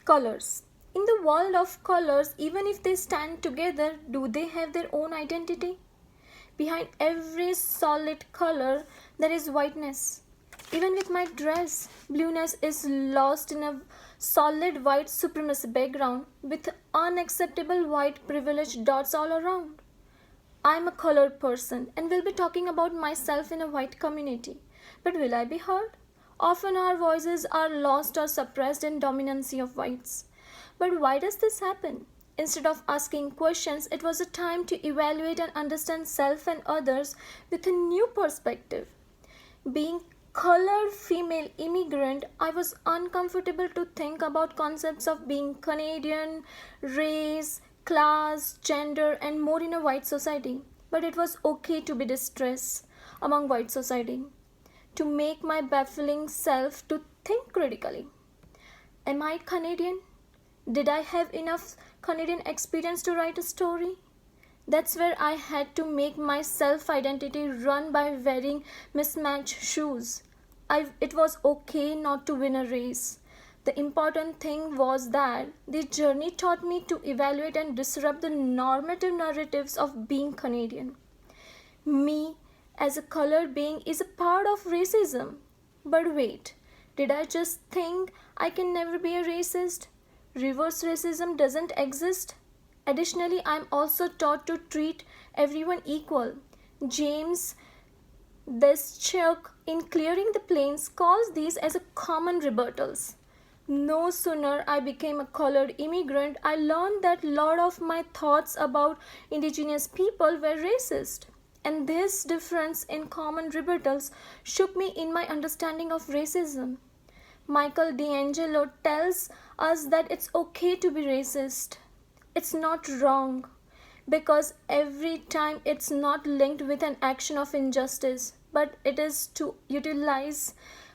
Colors. In the world of colors, even if they stand together, do they have their own identity? Behind every solid color, there is whiteness. Even with my dress, blueness is lost in a solid white supremacy background with unacceptable white privilege dots all around. I'm a colored person and will be talking about myself in a white community. But will I be heard? Often our voices are lost or suppressed in dominancy of whites. But why does this happen? Instead of asking questions, it was a time to evaluate and understand self and others with a new perspective. Being colored female immigrant, I was uncomfortable to think about concepts of being Canadian, race, class, gender, and more in a white society. But it was okay to be distressed among white society, to make my baffling self to think critically. Am I Canadian? Did I have enough Canadian experience to write a story? That's where I had to make my self-identity run by wearing mismatched shoes. It was okay not to win a race. The important thing was that the journey taught me to evaluate and disrupt the normative narratives of being Canadian. Me, as a colored being, is a part of racism. But wait, did I just think I can never be a racist? Reverse racism doesn't exist. Additionally, I'm also taught to treat everyone equal. James Deschuk, in Clearing the Plains, calls these as a common rebuttals. No sooner I became a colored immigrant, I learned that a lot of my thoughts about indigenous people were racist. And this difference in common rebuttals shook me in my understanding of racism. Michael D'Angelo tells us that it's okay to be racist. It's not wrong, because every time it's not linked with an action of injustice, but it is to utilize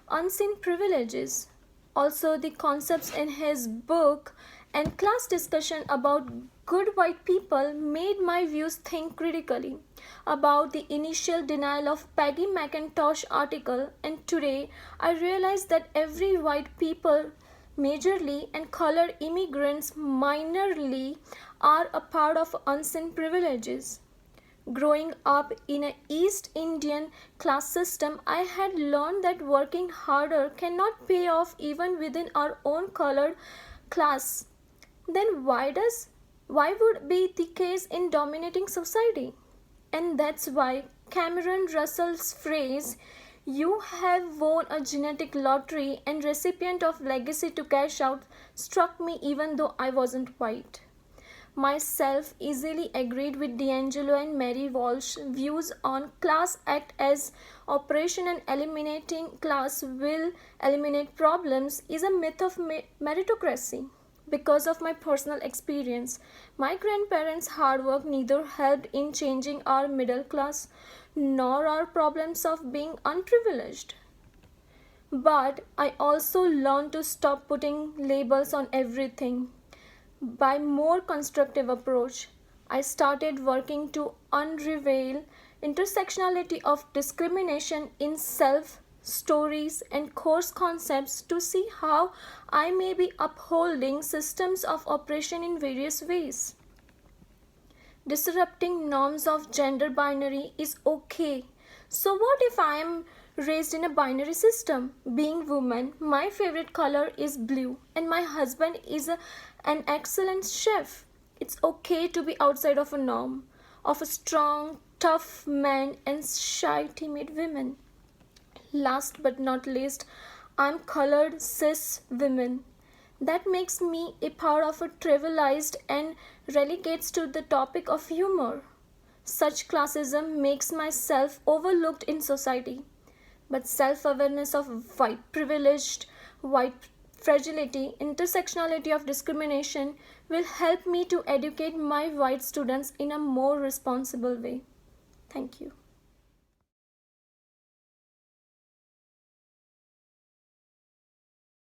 unseen privileges. Also, the concepts in his book and class discussion about good white people made my views think critically about the initial denial of Peggy McIntosh article, and today I realize that every white people majorly and colored immigrants minorly are a part of unseen privileges. Growing up in an East Indian class system, I had learned that working harder cannot pay off even within our own colored class. Then why would be the case in dominating society? And that's why Cameron Russell's phrase, "You have won a genetic lottery and recipient of legacy to cash out," struck me even though I wasn't white. Myself easily agreed with D'Angelo and Mary Walsh's views on class act as operation, and eliminating class will eliminate problems is a myth of meritocracy. Because of my personal experience, my grandparents' hard work neither helped in changing our middle class nor our problems of being unprivileged. But I also learned to stop putting labels on everything. By more constructive approach, I started working to unravel intersectionality of discrimination in self, stories, and course concepts to see how I may be upholding systems of oppression in various ways. Disrupting norms of gender binary is okay. So what if I am raised in a binary system? Being woman, my favorite color is blue and my husband is an excellent chef. It's okay to be outside of a norm of a strong, tough man and shy, timid women. Last but not least, I'm colored cis women. That makes me a part of a trivialized and relegates to the topic of humor. Such classism makes myself overlooked in society. But self-awareness of white privileged, white fragility, intersectionality of discrimination will help me to educate my white students in a more responsible way. Thank you.